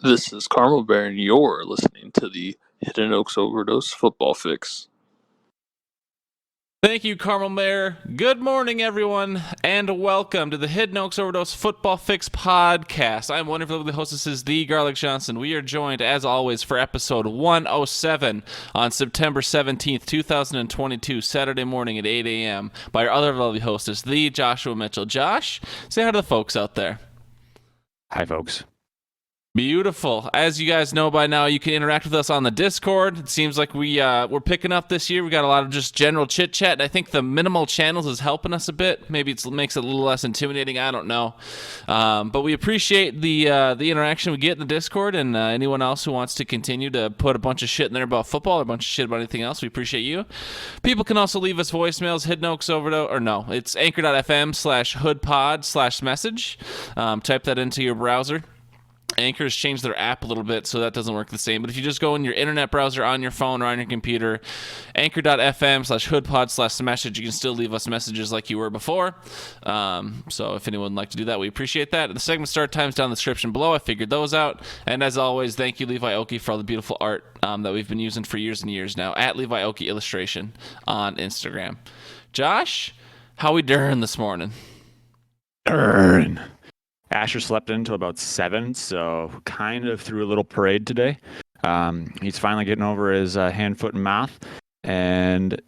This is Carmel Bear, and you're listening to the Hidden Oaks Overdose Football Fix. Thank you, Carmel Mayor. Good morning, everyone, and welcome to the Hidden Oaks Overdose Football Fix podcast. I'm one of the hostesses, The Garlic Johnson. We are joined, as always, for episode 107 on September 17th, 2022, Saturday morning at 8 a.m. by our other lovely hostess, The Joshua Mitchell. Josh, say hi to the folks out there. Hi, folks. Beautiful. As you guys know by now, you can interact with us on the Discord. It seems like we're picking up this year. We got a lot of just general chit chat. I think the minimal channels is helping us a bit. Maybe it makes it a little less intimidating. I don't know. But we appreciate the interaction we get in the Discord, and anyone else who wants to continue to put a bunch of shit in there about football or a bunch of shit about anything else, we appreciate you. People can also leave us voicemails. Hidden Oaks Overdose, or no, it's anchor.fm/hoodpod/message. Type that into your browser. Anchor's changed their app a little bit, so that doesn't work the same. But if you just go in your internet browser on your phone or on your computer, anchor.fm/hoodpod/message, you can still leave us messages like you were before. So if anyone would like to do that, we appreciate that. The segment start time's down in the description below. I figured those out. And as always, thank you, Levi Oki, for all the beautiful art that we've been using for years and years now, at Levi Oki Illustration on Instagram. Josh, how we doing this morning? Asher slept in until about 7, so kind of threw a little parade today. He's finally getting over his hand, foot, and mouth, and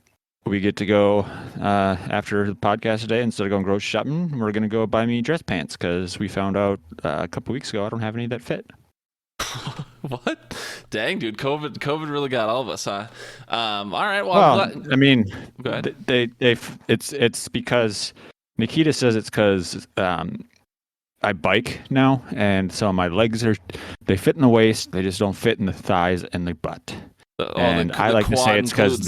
we get to go after the podcast today. Instead of going grocery shopping, we're going to go buy me dress pants because we found out a couple weeks ago I don't have any that fit. What? Dang, dude! COVID really got all of us, huh? All right. Well, I mean, go ahead. It's because Nikita says it's because I bike now, and so my legs they fit in the waist, they just don't fit in the thighs and the butt. I like to say it's because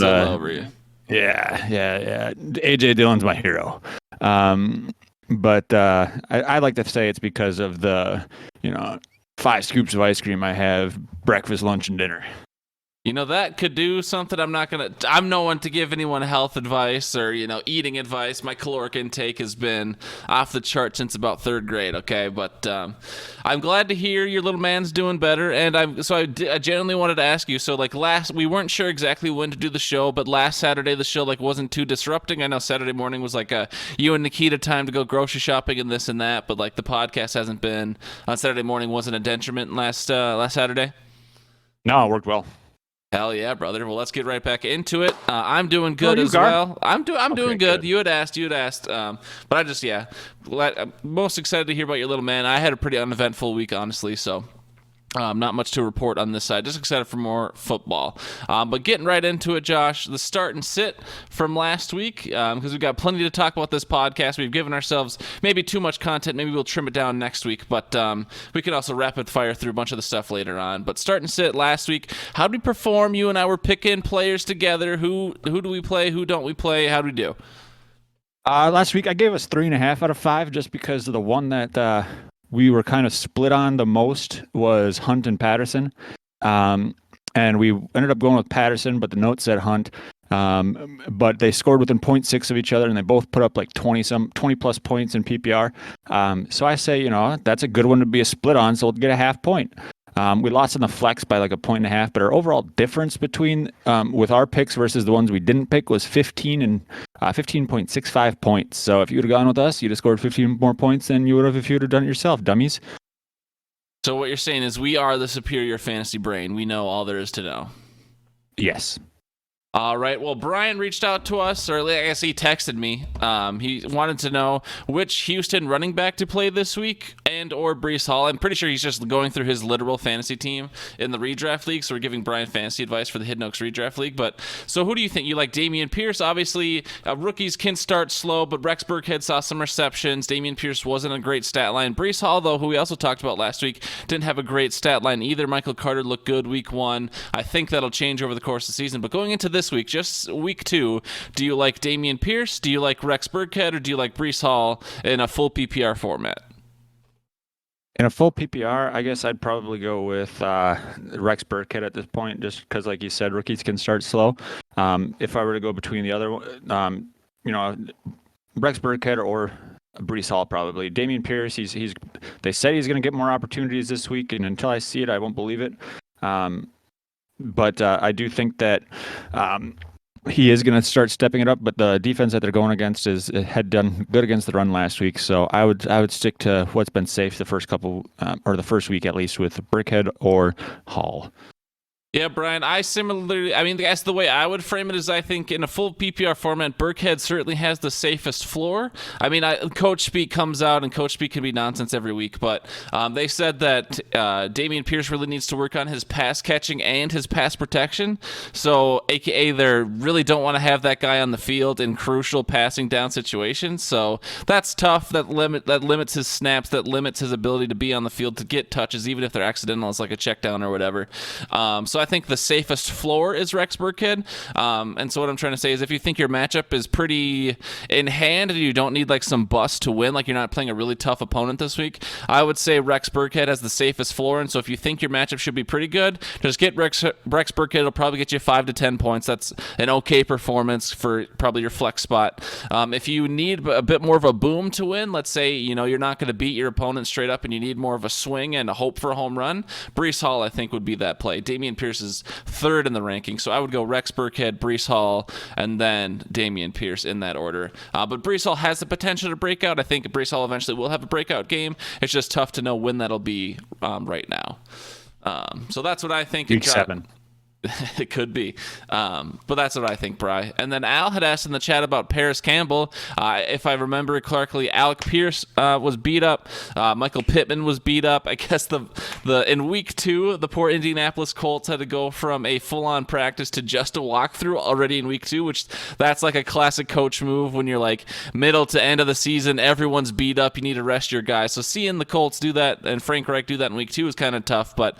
AJ Dillon's my hero. But I like to say it's because of the 5 scoops of ice cream I have breakfast, lunch, and dinner. You know, that could do something. I'm no one to give anyone health advice or, eating advice. My caloric intake has been off the chart since about 3rd grade, okay? But I'm glad to hear your little man's doing better. And I genuinely wanted to ask you, so we weren't sure exactly when to do the show, but last Saturday the show wasn't too disrupting. I know Saturday morning was you and Nikita time to go grocery shopping and this and that, but the podcast hasn't been on Saturday morning. Wasn't a detriment last Saturday? No, it worked well. Hell yeah, brother. Well, let's get right back into it. I'm doing good as well. I'm doing good. You had asked. But I'm most excited to hear about your little man. I had a pretty uneventful week, honestly, so not much to report on this side. Just excited for more football. But getting right into it, Josh, the start and sit from last week, because we've got plenty to talk about this podcast. We've given ourselves maybe too much content. Maybe we'll trim it down next week, but we can also rapid fire through a bunch of the stuff later on. But start and sit last week, how did we perform? You and I were picking players together. Who do we play? Who don't we play? How do we do? Last week I gave us 3.5 out of 5 just because of the one that we were kind of split on the most was Hunt and Patterson. And we ended up going with Patterson, but the note said Hunt. But they scored within 0.6 of each other, and they both put up 20 plus points in PPR. So I say, that's a good one to be a split on, so we'll get a half point. We lost in the flex by 1.5, but our overall difference between with our picks versus the ones we didn't pick was 15.65 points. So if you would have gone with us, you'd have scored 15 more points than you would have if you would have done it yourself, dummies. So what you're saying is we are the superior fantasy brain. We know all there is to know. Yes. All right. Well, Brian reached out to us, or I guess he texted me. He wanted to know which Houston running back to play this week and or Breece Hall. I'm pretty sure he's just going through his literal fantasy team in the redraft league, so we're giving Brian fantasy advice for the Hidden Oaks redraft league. But so who do you think? You like Dameon Pierce? Obviously, rookies can start slow, but Rex Burkhead saw some receptions. Dameon Pierce wasn't a great stat line. Breece Hall, though, who we also talked about last week, didn't have a great stat line either. Michael Carter looked good week 1. I think that'll change over the course of the season. But going into this week, just week 2, do you like Dameon Pierce? Do you like Rex Burkhead? Or do you like Breece Hall in a full PPR format? In a full PPR, I guess I'd probably go with Rex Burkhead at this point, just because, like you said, rookies can start slow. If I were to go between the other, Rex Burkhead or Brees Hall probably. Dameon Pierce, they said he's going to get more opportunities this week, and until I see it, I won't believe it. But I do think that he is going to start stepping it up. But the defense that they're going against had done good against the run last week, so I would stick to what's been safe the first couple or the first week at least with Brickhead or Hall. Yeah, Brian, I guess the way I would frame it is I think in a full PPR format, Burkhead certainly has the safest floor. I mean, Coach Speak comes out, and Coach Speak can be nonsense every week, but they said that Dameon Pierce really needs to work on his pass catching and his pass protection. So, AKA, they really don't want to have that guy on the field in crucial passing down situations. So, that's tough. That limits his snaps, that limits his ability to be on the field to get touches, even if they're accidental, it's like a check down or whatever. So I think the safest floor is Rex Burkhead. And so what I'm trying to say is if you think your matchup is pretty in hand and you don't need like some bust to win, like you're not playing a really tough opponent this week, I would say Rex Burkhead has the safest floor. And so if you think your matchup should be pretty good, just get Rex Burkhead. It'll probably get you 5 to 10 points. That's an okay performance for probably your flex spot. If you need a bit more of a boom to win, let's say, you're not going to beat your opponent straight up and you need more of a swing and a hope for a home run, Brees Hall, I think, would be that play. Dameon Pierce is third in the ranking, so I would go Rex Burkhead, Brees Hall, and then Dameon Pierce in that order. But Brees Hall has the potential to break out. I think Brees Hall eventually will have a breakout game. It's just tough to know when that'll be right now. So that's what I think. Week 7. It could be. But that's what I think, Bri. And then Al had asked in the chat about Paris Campbell. If I remember correctly, Alec Pierce was beat up. Michael Pittman was beat up. I guess in week 2, the poor Indianapolis Colts had to go from a full-on practice to just a walkthrough already in week 2, which that's like a classic coach move when you're like middle to end of the season, everyone's beat up, you need to rest your guys. So seeing the Colts do that and Frank Reich do that in week 2 is kind of tough, but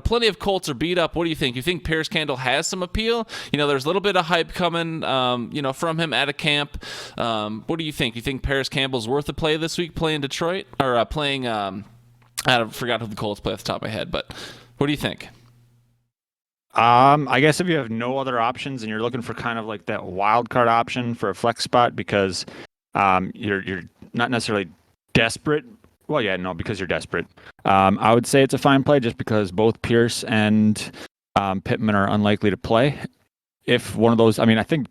plenty of Colts are beat up. What do you think? You think Paris Campbell has some appeal? There's a little bit of hype coming, from him at a camp. What do you think? You think Paris Campbell's worth a play this week playing Detroit? Or playing, I forgot who the Colts play off the top of my head, but what do you think? I guess if you have no other options and you're looking for kind of like that wild card option for a flex spot because you're not necessarily desperate. Well, yeah, no, because you're desperate. I would say it's a fine play just because both Pierce and Pittman are unlikely to play. If one of those, I think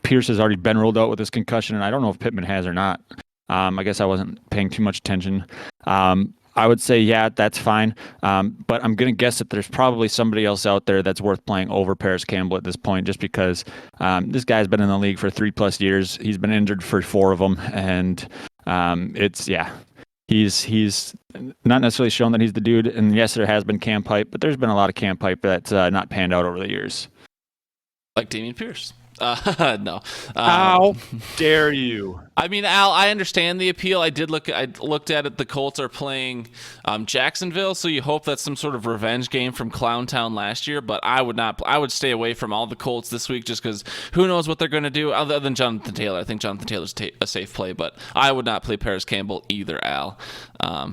Pierce has already been ruled out with his concussion, and I don't know if Pittman has or not. I guess I wasn't paying too much attention. I would say, yeah, that's fine. But I'm going to guess that there's probably somebody else out there that's worth playing over Paris Campbell at this point, just because this guy's been in the league for 3+ years. He's been injured for 4 of them, and He's not necessarily shown that he's the dude, and yes, there has been camp hype, but there's been a lot of camp hype that's not panned out over the years. Like Dameon Pierce. No. How dare you? Al, I understand the appeal. I looked at it. The Colts are playing Jacksonville, so you hope that's some sort of revenge game from Clowntown last year. But I would stay away from all the Colts this week just because who knows what they're going to do other than Jonathan Taylor. I think Jonathan Taylor's a safe play, but I would not play Paris Campbell either, Al.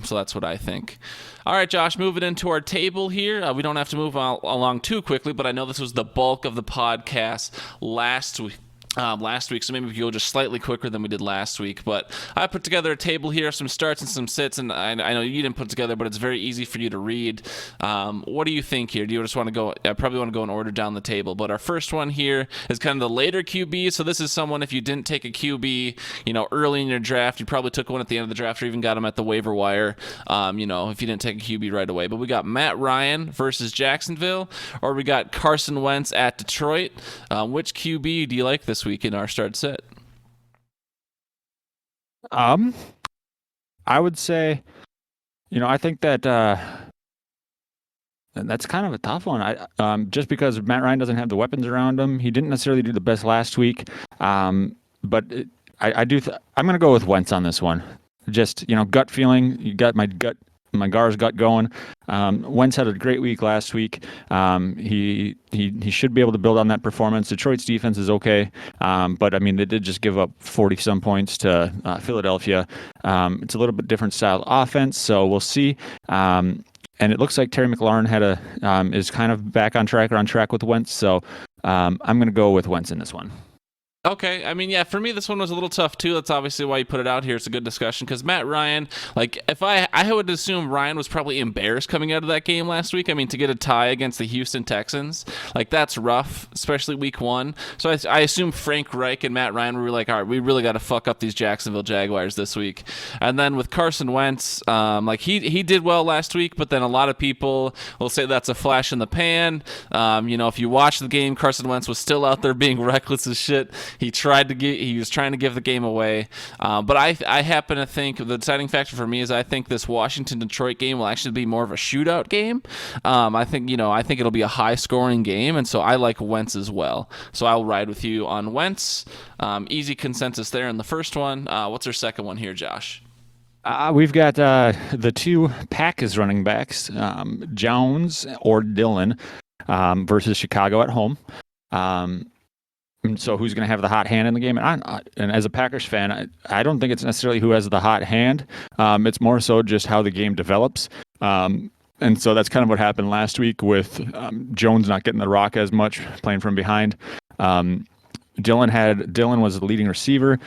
So that's what I think. All right, Josh, moving into our table here. We don't have to move along too quickly, but I know this was the bulk of the podcast last week. So maybe we could go just slightly quicker than we did last week. But I put together a table here, some starts and some sits, and I know you didn't put it together, but it's very easy for you to read. What do you think here? Do you just want to go? I probably want to go in order down the table. But our first one here is kind of the later QB. So this is someone, if you didn't take a QB, early in your draft, you probably took one at the end of the draft or even got him at the waiver wire, if you didn't take a QB right away. But we got Matt Ryan versus Jacksonville, or we got Carson Wentz at Detroit. Which QB do you like this week in our start set? I would say, I think that that's kind of a tough one. Just because Matt Ryan doesn't have the weapons around him, he didn't necessarily do the best last week. But I'm going to go with Wentz on this one. Just gut feeling. You got my Gar's gut going. Wentz had a great week last week. He should be able to build on that performance. Detroit's defense is okay, but they did just give up 40-some points to Philadelphia. It's a little bit different style offense, so we'll see. And it looks like Terry McLaurin is kind of back on track or on track with Wentz, so I'm going to go with Wentz in this one. Okay, I mean, yeah, for me, this one was a little tough too. That's obviously why you put it out here. It's a good discussion because Matt Ryan, like, if I would assume Ryan was probably embarrassed coming out of that game last week. I mean, to get a tie against the Houston Texans, like, that's rough, especially week one. So I assume Frank Reich and Matt Ryan were like, all right, we really got to fuck up these Jacksonville Jaguars this week. And then with Carson Wentz, like, he did well last week, but then a lot of people will say that's a flash in the pan. If you watch the game, Carson Wentz was still out there being reckless as shit. He was trying to give the game away, but I happen to think the deciding factor for me is I think this Washington Detroit game will actually be more of a shootout game. I think it'll be a high scoring game, and so I like Wentz as well. So I'll ride with you on Wentz. Easy consensus there in the first one. What's our second one here, Josh? We've got the two Packers running backs, Jones or Dillon, versus Chicago at home. And so who's going to have the hot hand in the game? And as a Packers fan, I don't think it's necessarily who has the hot hand. It's more so just how the game develops. And so that's kind of what happened last week with Jones not getting the rock as much, playing from behind. Dillon was the leading receiver.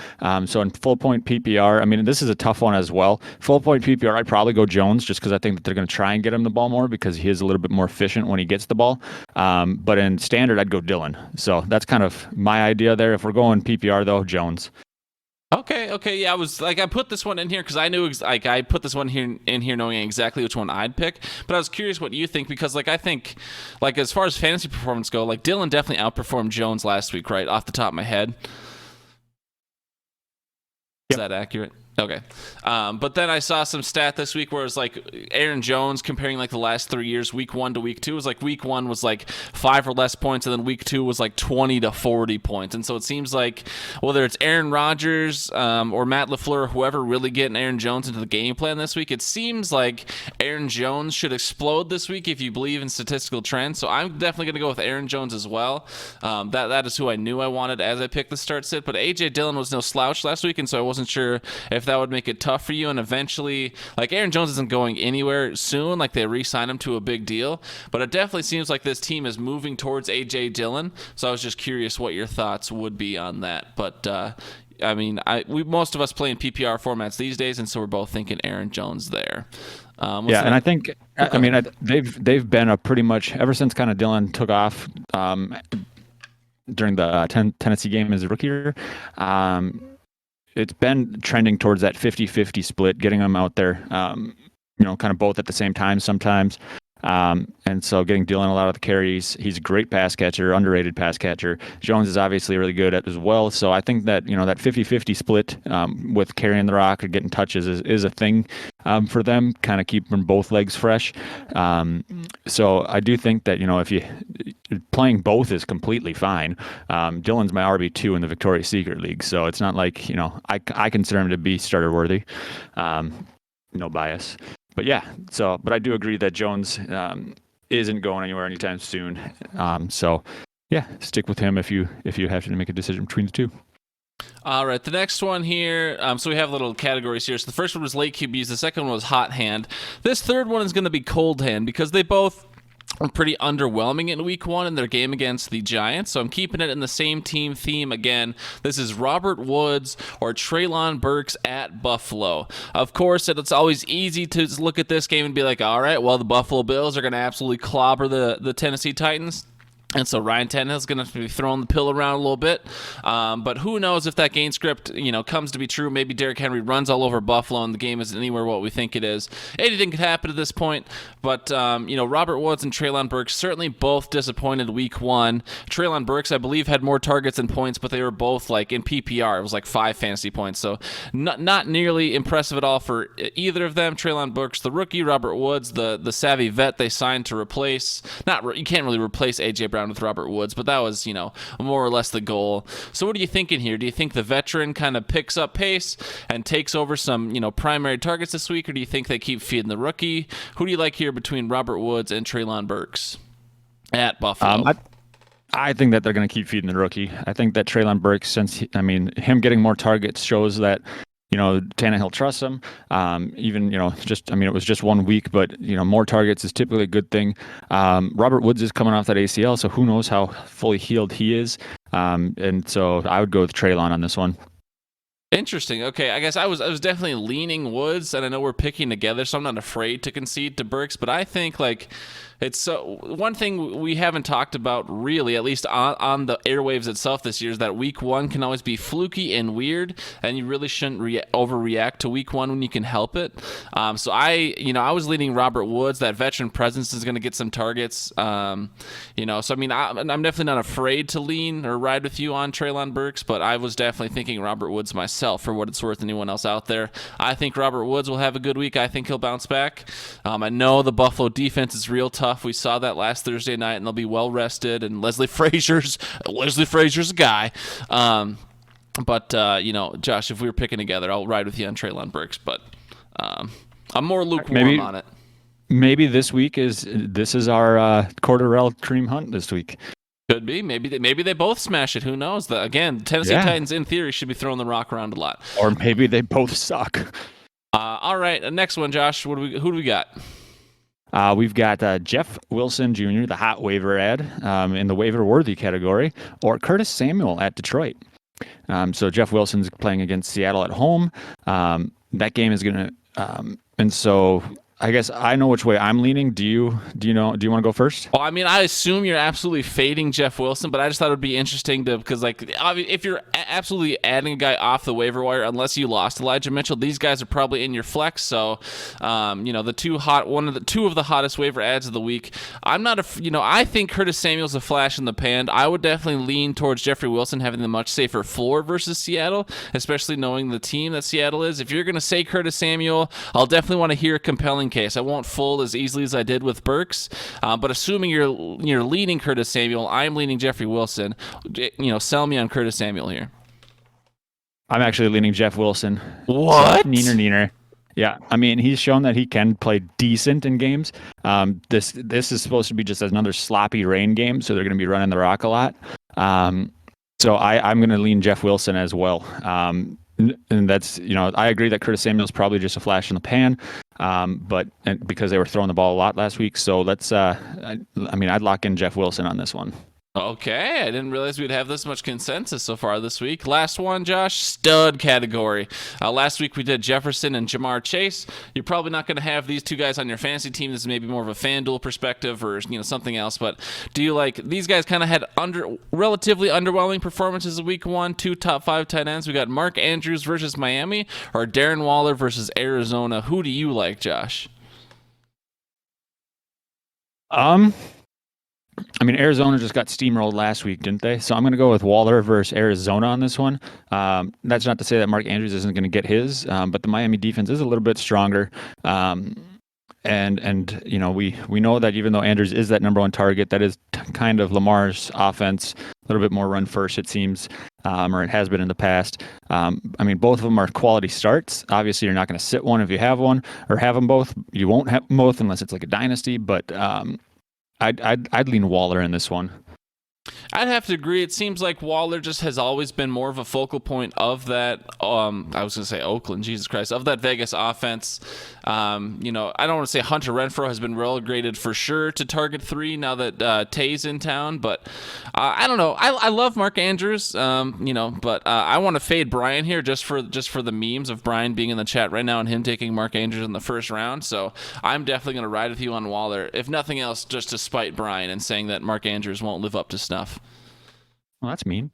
So in full point PPR, I mean, this is a tough one as well. Full point PPR, I'd probably go Jones just because I think that they're going to try and get him the ball more because he is a little bit more efficient when he gets the ball. But in standard, I'd go Dillon. So that's kind of my idea there. If we're going PPR though, Jones. Okay, yeah, I put this one in here because I knew, I put this one in here knowing exactly which one I'd pick, but I was curious what you think because, I think, as far as fantasy performance go, Dillon definitely outperformed Jones last week, right, off the top of my head. Is that accurate? Okay. But then I saw some stat this week where it was Aaron Jones comparing the last 3 years, week 1 to week 2. It was week 1 was 5 or less points, and then week 2 was 20 to 40 points. And so it seems like whether it's Aaron Rodgers or Matt LaFleur, whoever really getting Aaron Jones into the game plan this week, it seems like Aaron Jones should explode this week if you believe in statistical trends. So I'm definitely going to go with Aaron Jones as well. That is who I knew I wanted as I picked the start sit. But A.J. Dillon was no slouch last week, and so I wasn't sure if that would make it tough for you. And eventually, Aaron Jones isn't going anywhere soon. They re-sign him to a big deal. But it definitely seems like this team is moving towards A.J. Dillon. So I was just curious what your thoughts would be on that. But I mean, most of us play in PPR formats these days, and so we're both thinking Aaron Jones there. Yeah, and I think, I mean, they've been a pretty much ever since kind of Dillon took off during the Tennessee game as a rookie year. It's been trending towards that 50-50 split, getting them out there, kind of both at the same time sometimes. And so getting Dillon a lot of the carries. He's a great pass catcher, underrated pass catcher. Jones is obviously really good at as well. So I think that, that 50-50 split with carrying the rock or getting touches is a thing for them, kind of keeping both legs fresh. So I do think that, if you playing both is completely fine. Dillon's my RB2 in the Victoria's Secret League. So it's not like, I consider him to be starter worthy. No bias. But yeah, but I do agree that Jones isn't going anywhere anytime soon. So yeah, stick with him if you have to make a decision between the two. All right, the next one here. So we have little categories here. So the first one was late QBs. The second one was hot hand. This third one is going to be cold hand because they both were pretty underwhelming in week 1 in their game against the Giants. So I'm keeping it in the same team theme again. This is Robert Woods or Treylon Burks at Buffalo. Of course, it's always easy to look at this game and be like, all right, well, the Buffalo Bills are going to absolutely clobber the Tennessee Titans. And so Ryan Tannehill's going to be throwing the pill around a little bit. But who knows if that game script, comes to be true. Maybe Derrick Henry runs all over Buffalo and the game isn't anywhere what we think it is. Anything could happen at this point. But, Robert Woods and Treylon Burks certainly both disappointed week 1. Treylon Burks, I believe, had more targets and points, but they were both in PPR. It was 5 fantasy points. So not nearly impressive at all for either of them. Treylon Burks, the rookie, Robert Woods, the savvy vet they signed to replace. You can't really replace A.J. Brown with Robert Woods, but that was, more or less the goal. So what are you thinking here? Do you think the veteran kind of picks up pace and takes over some, primary targets this week, or do you think they keep feeding the rookie? Who do you like here between Robert Woods and Treylon Burks at Buffalo? I think that they're going to keep feeding the rookie. I think that Treylon Burks, him getting more targets shows that Tannehill trusts him. It was just 1 week, but more targets is typically a good thing. Robert Woods is coming off that ACL, so who knows how fully healed he is. And so I would go with Traylon on this one. Interesting. Okay, I guess I was definitely leaning Woods, and I know we're picking together, so I'm not afraid to concede to Burks. But I think it's one thing we haven't talked about really, at least on the airwaves itself this year, is that week one can always be fluky and weird, and you really shouldn't overreact to week one when you can help it. So I was leaning Robert Woods. That veteran presence is going to get some targets. So I mean, I'm definitely not afraid to lean or ride with you on Treylon Burks, but I was definitely thinking Robert Woods myself for what it's worth. Anyone else out there? I think Robert Woods will have a good week. I think he'll bounce back. I know the Buffalo defense is real tough. We saw that last Thursday night, and they'll be well rested. And Leslie Frazier's a guy. But Josh, if we were picking together, I'll ride with you on Treylon Burks. But I'm more lukewarm on it. Maybe this is our Cordarrelle Kareem Hunt this week. Could be. Maybe they both smash it. Who knows? Again, Tennessee Titans in theory should be throwing the rock around a lot. Or maybe they both suck. All right, next one, Josh. Who do we got? We've got Jeff Wilson Jr., the hot waiver ad in the waiver worthy category, or Curtis Samuel at Detroit. So Jeff Wilson's playing against Seattle at home. That game is going to, and so I guess I know which way I'm leaning. Do you want to go first? Well, I mean, I assume you're absolutely fading Jeff Wilson, but I just thought it would be interesting because if you're absolutely adding a guy off the waiver wire, unless you lost Elijah Mitchell, these guys are probably in your flex. So, the two of the hottest waiver ads of the week. I think Curtis Samuel's a flash in the pan. I would definitely lean towards Jeffrey Wilson having the much safer floor versus Seattle, especially knowing the team that Seattle is. If you're going to say Curtis Samuel, I'll definitely want to hear a compelling case. I won't fold as easily as I did with Burks, but assuming you're leaning Curtis Samuel, I'm leaning Jeffrey Wilson. Sell me on Curtis Samuel here. I'm actually leaning Jeff Wilson. What? Neener. Yeah, I mean, he's shown that he can play decent in games. This is supposed to be just another sloppy rain game, so they're going to be running the rock a lot. So I'm going to lean Jeff Wilson as well. And that's, I agree that Curtis Samuel's probably just a flash in the pan, but because they were throwing the ball a lot last week. So I'd lock in Jeff Wilson on this one. Okay, I didn't realize we'd have this much consensus so far this week. Last one, Josh, stud category. Last week we did Jefferson and Jamar Chase. You're probably not going to have these two guys on your fantasy team. This is maybe more of a FanDuel perspective or something else. But do you these guys kind of had relatively underwhelming performances in week one? Two top 5 tight ends. We got Mark Andrews versus Miami or Darren Waller versus Arizona. Who do you like, Josh? Arizona just got steamrolled last week, didn't they? So I'm going to go with Waller versus Arizona on this one. That's not to say that Mark Andrews isn't going to get his, but the Miami defense is a little bit stronger. And we know that even though Andrews is that number one target, that is kind of Lamar's offense, a little bit more run first, it seems, or it has been in the past. Both of them are quality starts. Obviously, you're not going to sit one if you have one, or have them both. You won't have them both unless it's like a dynasty, but I'd lean Waller in this one. I'd have to agree. It seems like Waller just has always been more of a focal point of that. I was going to say Oakland, Jesus Christ, of that Vegas offense. I don't want to say Hunter Renfrow has been relegated for sure to target 3 now that Tay's in town, but I don't know. I love Mark Andrews, but I want to fade Brian here just for the memes of Brian being in the chat right now and him taking Mark Andrews in the first round. So I'm definitely going to ride with you on Waller, if nothing else, just to spite Brian and saying that Mark Andrews won't live up to snuff. Well, that's mean.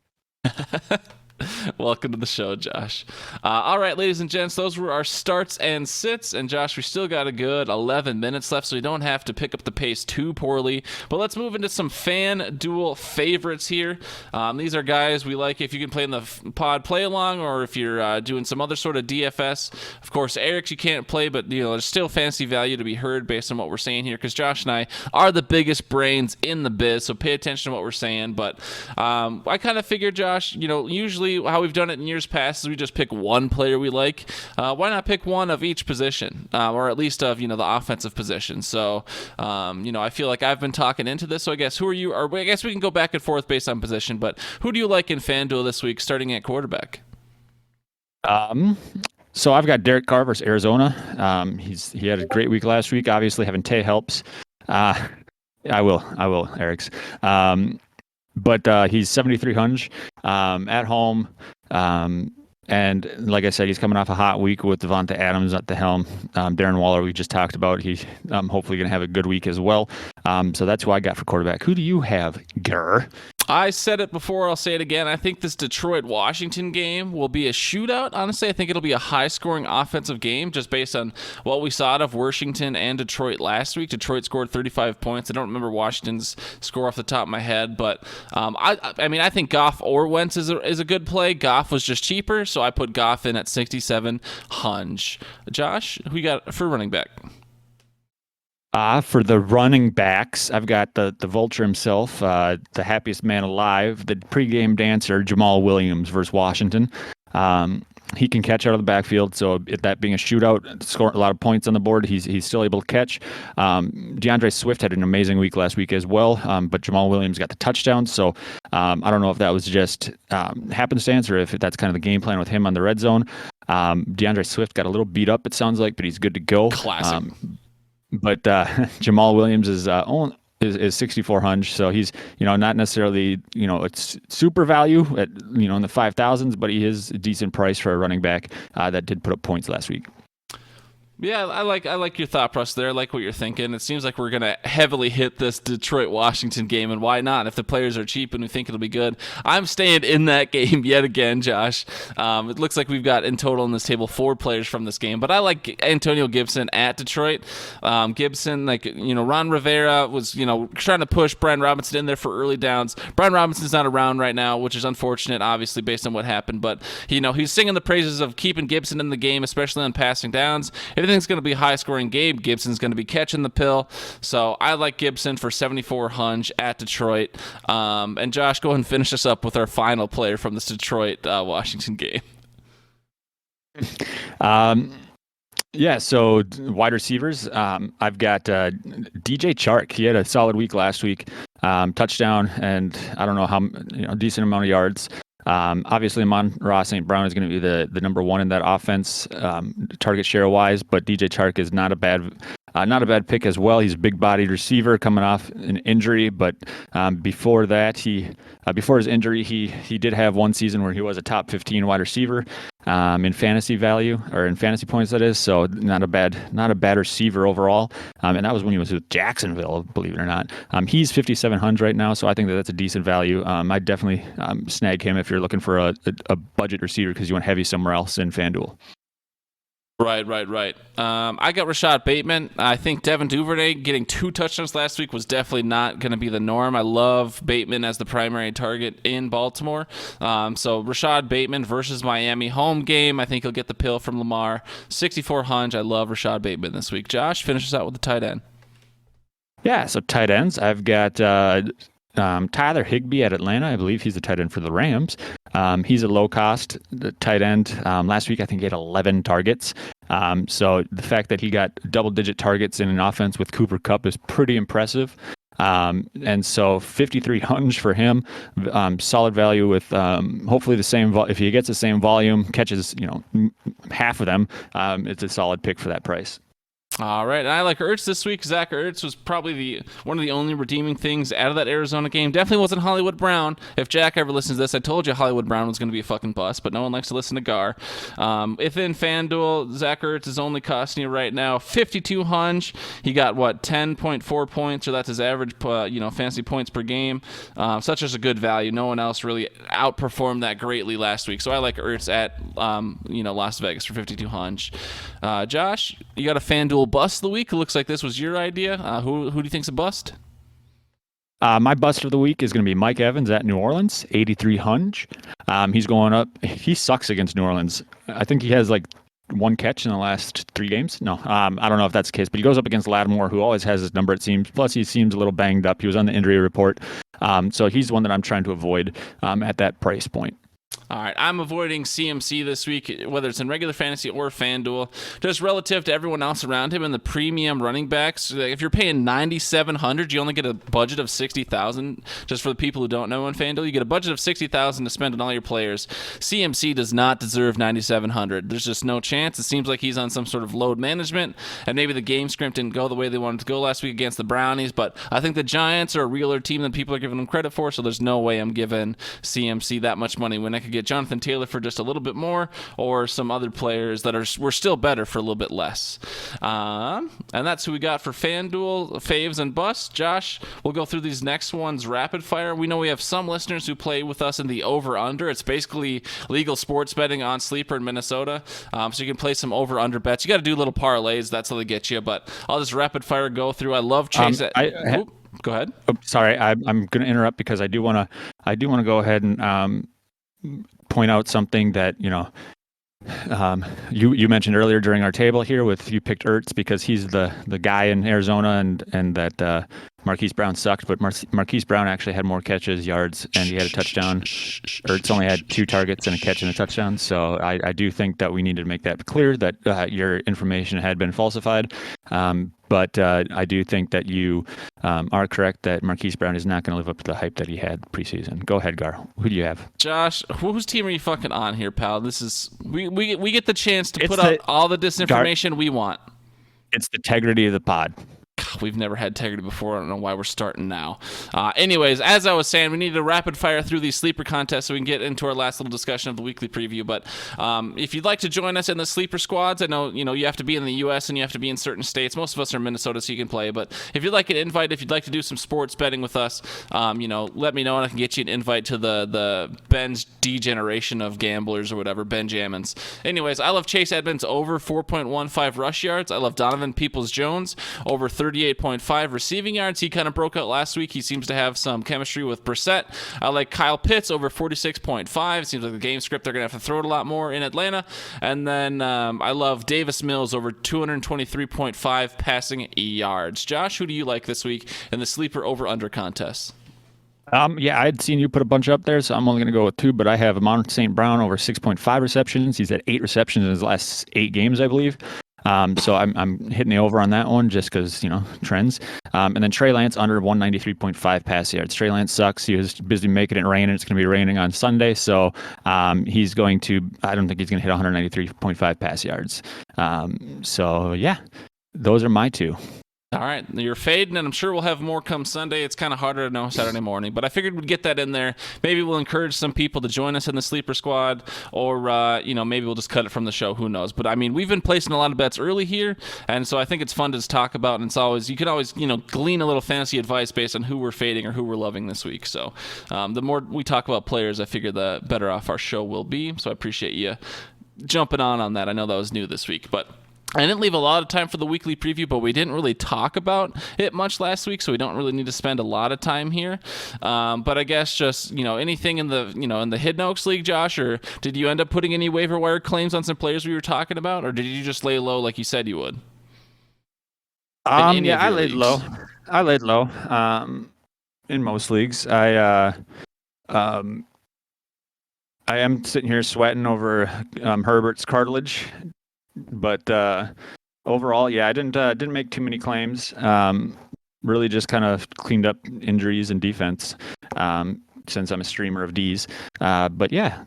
Welcome to the show, Josh. All right, ladies and gents, those were our starts and sits. And Josh, we still got a good 11 minutes left, so we don't have to pick up the pace too poorly. But let's move into some FanDuel favorites here. These are guys we like if you can play in the pod play along, or if you're doing some other sort of DFS. Of course, Eric's you can't play, but there's still fantasy value to be heard based on what we're saying here, because Josh and I are the biggest brains in the biz, so pay attention to what we're saying. But I kind of figured, Josh, usually how we've done it in years past is we just pick one player we like. Why not pick one of each position, or at least of the offensive position? So I feel like I've been talking into this. So I guess who are you? Or I guess we can go back and forth based on position. But who do you like in FanDuel this week, starting at quarterback? So I've got Derek Carr versus Arizona. He had a great week last week. Obviously, having Tay helps. I will, Eric's. but he's 7,300 at home. And like I said, he's coming off a hot week with Devonta Adams at the helm. Darren Waller, we just talked about. He's hopefully going to have a good week as well. So that's who I got for quarterback. Who do you have, Gurr? I said it before, I'll say it again. I think this Detroit-Washington game will be a shootout. Honestly, I think it'll be a high-scoring offensive game just based on what we saw out of Washington and Detroit last week. Detroit scored 35 points. I don't remember Washington's score off the top of my head, but I think Goff or Wentz is a good play. Goff was just cheaper, so I put Goff in at 6,700. Josh, who you got for running back? For the running backs, I've got the vulture himself, the happiest man alive, the pregame dancer, Jamal Williams versus Washington. He can catch out of the backfield, so that being a shootout, score a lot of points on the board, he's still able to catch. DeAndre Swift had an amazing week last week as well, but Jamal Williams got the touchdown, so I don't know if that was just happenstance or if that's kind of the game plan with him on the red zone. DeAndre Swift got a little beat up, it sounds like, but he's good to go. Classic. But Jamal Williams is 6,400, so he's not necessarily it's super value at in the 5,000s, but he is a decent price for a running back that did put up points last week. Yeah, I like your thought process there. I like what you're thinking. It seems like we're going to heavily hit this Detroit-Washington game, and why not? If the players are cheap and we think it'll be good. I'm staying in that game yet again, Josh. It looks like we've got in total in this table 4 players from this game, but I like Antonio Gibson at Detroit. Gibson, Ron Rivera was, trying to push Brian Robinson in there for early downs. Brian Robinson's not around right now, which is unfortunate, obviously, based on what happened, but, he's singing the praises of keeping Gibson in the game, especially on passing downs. Everything's going to be high-scoring game. Gibson's going to be catching the pill. So I like Gibson for 7,400 at Detroit. And Josh, go ahead and finish us up with our final player from this Detroit-Washington game. Yeah, so wide receivers, I've got DJ Chark. He had a solid week last week, touchdown, and I don't know how decent amount of yards. Obviously, Amon-Ra St. Brown is going to be the number one in that offense, target share wise. But DJ Chark is not a bad pick as well. He's a big-bodied receiver coming off an injury, but before that, before his injury, he did have one season where he was a top 15 wide receiver in fantasy value, or in fantasy points, that is. So not a bad receiver overall. And that was when he was with Jacksonville, believe it or not. He's 5,700 right now, so I think that's a decent value. I'd definitely snag him if you're looking for a budget receiver because you want heavy somewhere else in FanDuel. Right. I got Rashad Bateman. I think Devin Duvernay getting 2 touchdowns last week was definitely not going to be the norm. I love Bateman as the primary target in Baltimore. So Rashad Bateman versus Miami home game. I think he'll get the pill from Lamar. 6,400. I love Rashad Bateman this week. Josh, finish us out with the tight end. Yeah, so tight ends. I've got Tyler Higbee at Atlanta. I believe he's the tight end for the Rams. He's a low-cost tight end. Last week, I think he had 11 targets. So the fact that he got double-digit targets in an offense with Cooper Kupp is pretty impressive. And so 5,300 for him, solid value with hopefully the same. If he gets the same volume, catches half of them, it's a solid pick for that price. All right, and I like Ertz this week. Zach Ertz was probably one of the only redeeming things out of that Arizona game. Definitely wasn't Hollywood Brown. If Jack ever listens to this, I told you Hollywood Brown was going to be a fucking bust, but no one likes to listen to Gar. If in FanDuel, Zach Ertz is only costing you right now 5,200. He got 10.4 points, or that's his average, fantasy points per game. Such as a good value. No one else really outperformed that greatly last week. So I like Ertz at Las Vegas for 5,200. Josh, you got a FanDuel bust of the week. It looks like this was your idea. Who do you think's a bust? My bust of the week is going to be Mike Evans at New Orleans, 8,300. He's going up. He sucks against New Orleans. I think he has one catch in the last 3 games. No, I don't know if that's the case, but he goes up against Lattimore, who always has his number, it seems. Plus, he seems a little banged up. He was on the injury report. So he's one that I'm trying to avoid at that price point. All right, I'm avoiding CMC this week, whether it's in regular fantasy or FanDuel, just relative to everyone else around him and the premium running backs. If you're paying $9,700, you only get a budget of $60,000. Just for the people who don't know in FanDuel, you get a budget of $60,000 to spend on all your players. CMC does not deserve $9,700. There's just no chance. It seems like he's on some sort of load management, and maybe the game script didn't go the way they wanted to go last week against the Brownies. But I think the Giants are a realer team than people are giving them credit for, so there's no way I'm giving CMC that much money when I could get Jonathan Taylor for just a little bit more, or some other players that were still better for a little bit less. And that's who we got for FanDuel faves and busts. Josh, we'll go through these next ones rapid fire. We know we have some listeners who play with us in the over-under. It's basically legal sports betting on Sleeper in Minnesota, so you can play some over-under bets. You got to do little parlays. That's how they get you, but I'll just rapid fire go through. I love Chase. Go ahead. Oh, sorry, I'm going to interrupt because I do want to go ahead and point out something that you mentioned earlier during our table here with you picked Ertz because he's the guy in Arizona and that Marquise Brown sucked, but Marquise Brown actually had more catches, yards, and he had a touchdown. Ertz only had 2 targets and a catch and a touchdown. So I do think that we needed to make that clear that your information had been falsified. But I do think that you are correct that Marquise Brown is not going to live up to the hype that he had preseason. Go ahead, Gar. Who do you have? Josh, whose team are you fucking on here, pal? This is we get the chance to put out all the disinformation we want. It's the integrity of the pod. We've never had integrity before. I don't know why we're starting now. Anyways, as I was saying, we need to rapid fire through these sleeper contests so we can get into our last little discussion of the weekly preview. But if you'd like to join us in the sleeper squads, I know you have to be in the U.S. and you have to be in certain states. Most of us are in Minnesota, so you can play. But if you'd like an invite, if you'd like to do some sports betting with us, let me know and I can get you an invite to the Ben's degeneration of gamblers or whatever, Benjamins. Anyways, I love Chase Edmonds over 4.15 rush yards. I love Donovan Peoples-Jones over 38.5 receiving yards. He kind of broke out last week. He seems to have some chemistry with Brissett. I like Kyle Pitts over 46.5. Seems like the game script they're going to have to throw it a lot more in Atlanta. And then I love Davis Mills over 223.5 passing yards. Josh, who do you like this week in the sleeper over-under contest? Yeah, I'd seen you put a bunch up there, so I'm only going to go with 2, but I have Amon St. Brown over 6.5 receptions. He's at 8 receptions in his last 8 games, I believe. So I'm hitting the over on that one just because, trends. And then Trey Lance under 193.5 pass yards. Trey Lance sucks. He was busy making it rain, and it's going to be raining on Sunday. So I don't think he's going to hit 193.5 pass yards. So, yeah, those are my 2. All right, you're fading, and I'm sure we'll have more come Sunday. It's kind of harder to know Saturday morning, but I figured we'd get that in there. Maybe we'll encourage some people to join us in the sleeper squad, or maybe we'll just cut it from the show. Who knows? But I mean, we've been placing a lot of bets early here, and so I think it's fun to just talk about. And you can always glean a little fantasy advice based on who we're fading or who we're loving this week. So the more we talk about players, I figure the better off our show will be. So I appreciate you jumping on that. I know that was new this week, but I didn't leave a lot of time for the weekly preview, but we didn't really talk about it much last week, so we don't really need to spend a lot of time here. But I guess just anything in the in the Hidden Oaks League, Josh, or did you end up putting any waiver wire claims on some players we were talking about, or did you just lay low like you said you would? Yeah, I laid low. I laid low. In most leagues, I am sitting here sweating over Herbert's cartilage. But overall, yeah, I didn't make too many claims. Really just kind of cleaned up injuries and defense since I'm a streamer of Ds. But yeah,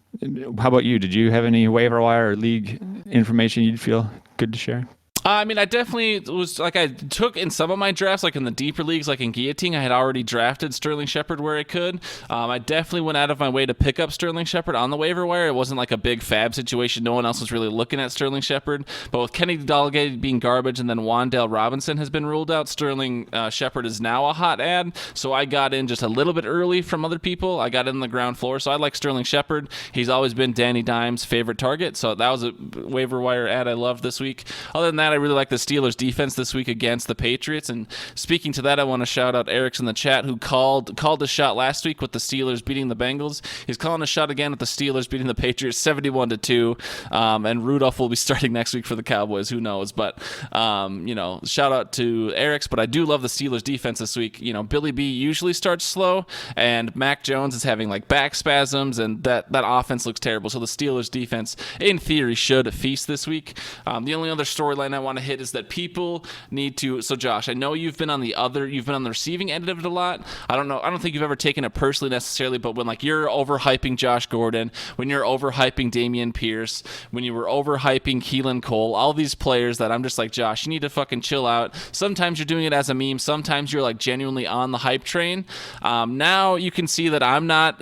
how about you? Did you have any waiver wire or league information you'd feel good to share? I mean, I definitely was I took in some of my drafts, like in the deeper leagues, like in Guillotine, I had already drafted Sterling Shepard where I could. I definitely went out of my way to pick up Sterling Shepard on the waiver wire. It wasn't like a big fab situation. No one else was really looking at Sterling Shepard. But with Kenny Dalglish being garbage and then Wan'Dale Robinson has been ruled out, Sterling Shepard is now a hot ad. So I got in just a little bit early from other people. I got in the ground floor. So I like Sterling Shepard. He's always been Danny Dimes' favorite target. So that was a waiver wire ad I loved this week. Other than that, that, I really like the Steelers defense this week against the Patriots. And speaking to that, I want to shout out Eric's in the chat who called a shot last week with the Steelers beating the Bengals. He's calling a shot again with the Steelers beating the Patriots 71-2. And Rudolph will be starting next week for the Cowboys. Who knows? But shout out to Eric's. But I do love the Steelers defense this week. Billy B usually starts slow, and Mac Jones is having like back spasms, and that offense looks terrible. So the Steelers defense, in theory, should feast this week. The only other storyline I want to hit is that people need to. So Josh, I know you've been on the receiving end of it a lot. I don't think you've ever taken it personally necessarily, but when like you're overhyping Josh Gordon, when you're overhyping Dameon Pierce, when you were overhyping Keelan Cole, all these players that I'm just like, Josh, you need to fucking chill out. Sometimes you're doing it as a meme. Sometimes you're like genuinely on the hype train. Now you can see that I'm not,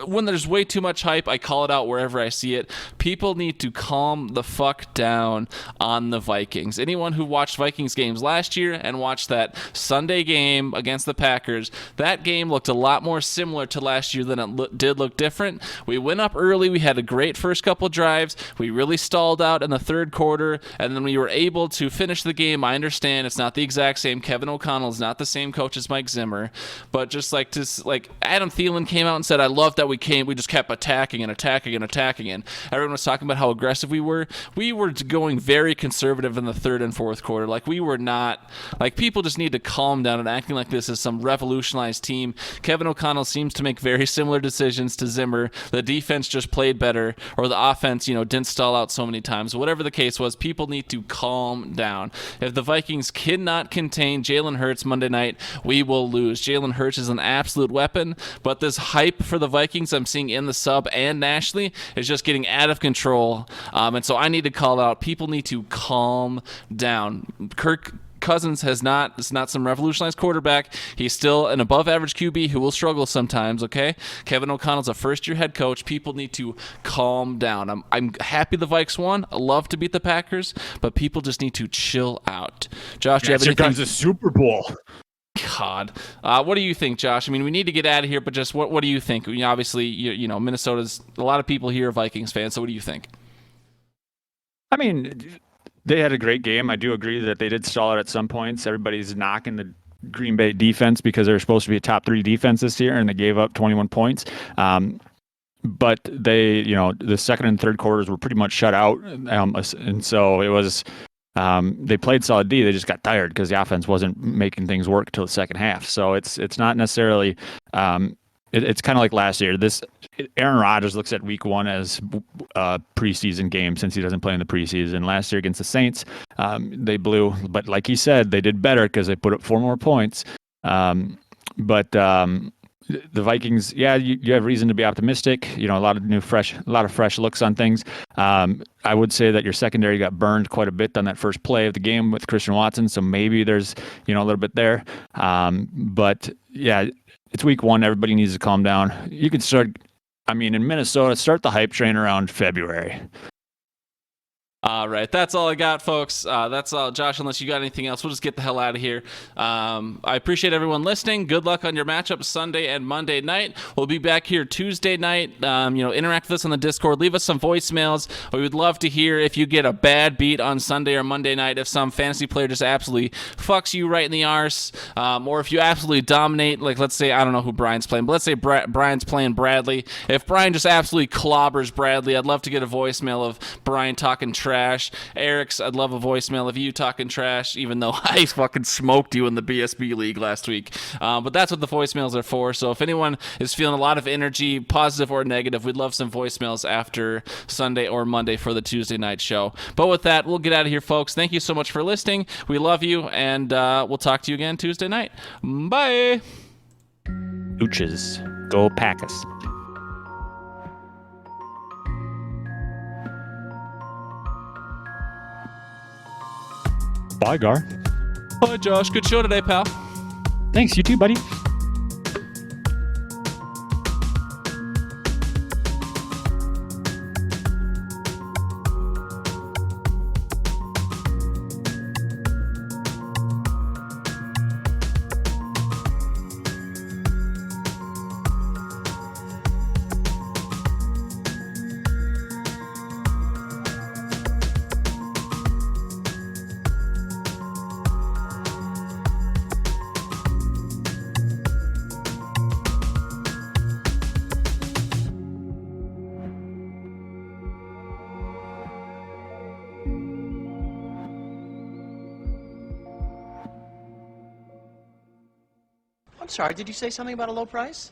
when there's way too much hype, I call it out wherever I see it. People need to calm the fuck down on the Vikings. Anyone who watched Vikings games last year and watched that Sunday game against the Packers, that game looked a lot more similar to last year than it did look different. We went up early. We had a great first couple drives. We really stalled out in the third quarter, and then we were able to finish the game. I understand it's not the exact same. Kevin O'Connell is not the same coach as Mike Zimmer, but just like Adam Thielen came out and said, I love that we just kept attacking and attacking and attacking, and everyone was talking about how aggressive we were. We were going very conservative in the third and fourth quarter. Like, we were not, like, people just need to calm down and acting like this is some revolutionized team. Kevin O'Connell seems to make very similar decisions to Zimmer. The defense just played better, or the offense, didn't stall out so many times. Whatever the case was, people need to calm down. If the Vikings cannot contain Jalen Hurts Monday night, we will lose. Jalen Hurts is an absolute weapon, but this hype for the Vikings I'm seeing in the sub and nationally is just getting out of control. And so I need to call out, people need to calm down. Kirk Cousins is not some revolutionized quarterback. He's still an above average QB who will struggle sometimes, okay? Kevin O'Connell's a first-year head coach. People need to calm down. I'm happy the Vikes won. I love to beat the Packers, but people just need to chill out. Josh, do you have anything? Here comes the Super Bowl. God. What do you think, Josh? I mean, we need to get out of here, but just what do you think? Obviously, Minnesota's, a lot of people here are Vikings fans, so what do you think? I mean, they had a great game. I do agree that they did stall it at some points. Everybody's knocking the Green Bay defense because they're supposed to be a top 3 defense this year, and they gave up 21 points. But they, the second and third quarters were pretty much shut out. And so it was, they played solid D. They just got tired because the offense wasn't making things work till the second half. So it's not necessarily, it's kind of like last year. Aaron Rodgers looks at week 1 as a preseason game since he doesn't play in the preseason. Last year against the Saints, they blew. But like he said, they did better because they put up 4 more points. But the Vikings, you have reason to be optimistic. A lot of fresh looks on things. I would say that your secondary got burned quite a bit on that first play of the game with Christian Watson. So maybe there's a little bit there. But yeah. It's week 1. Everybody needs to calm down. You can start, in Minnesota, start the hype train around February. All right, that's all I got, folks. That's all. Josh, unless you got anything else, we'll just get the hell out of here. I appreciate everyone listening. Good luck on your matchups Sunday and Monday night. We'll be back here Tuesday night. Interact with us on the Discord. Leave us some voicemails. We would love to hear if you get a bad beat on Sunday or Monday night, if some fantasy player just absolutely fucks you right in the arse, or if you absolutely dominate, like let's say, I don't know who Brian's playing, but let's say Brian's playing Bradley. If Brian just absolutely clobbers Bradley, I'd love to get a voicemail of Brian talking trash. Eric's, I'd love a voicemail of you talking trash, even though I fucking smoked you in the BSB league last week. But that's what the voicemails are for. So if anyone is feeling a lot of energy, positive or negative, we'd love some voicemails after Sunday or Monday for the Tuesday night show. But with that, we'll get out of here, folks. Thank you so much for listening. We love you, and we'll talk to you again Tuesday night. Bye. Ooches. Go Packers. Bye, Gar. Bye, Josh. Good show today, pal. Thanks. You too, buddy. I'm sorry, did you say something about a low price?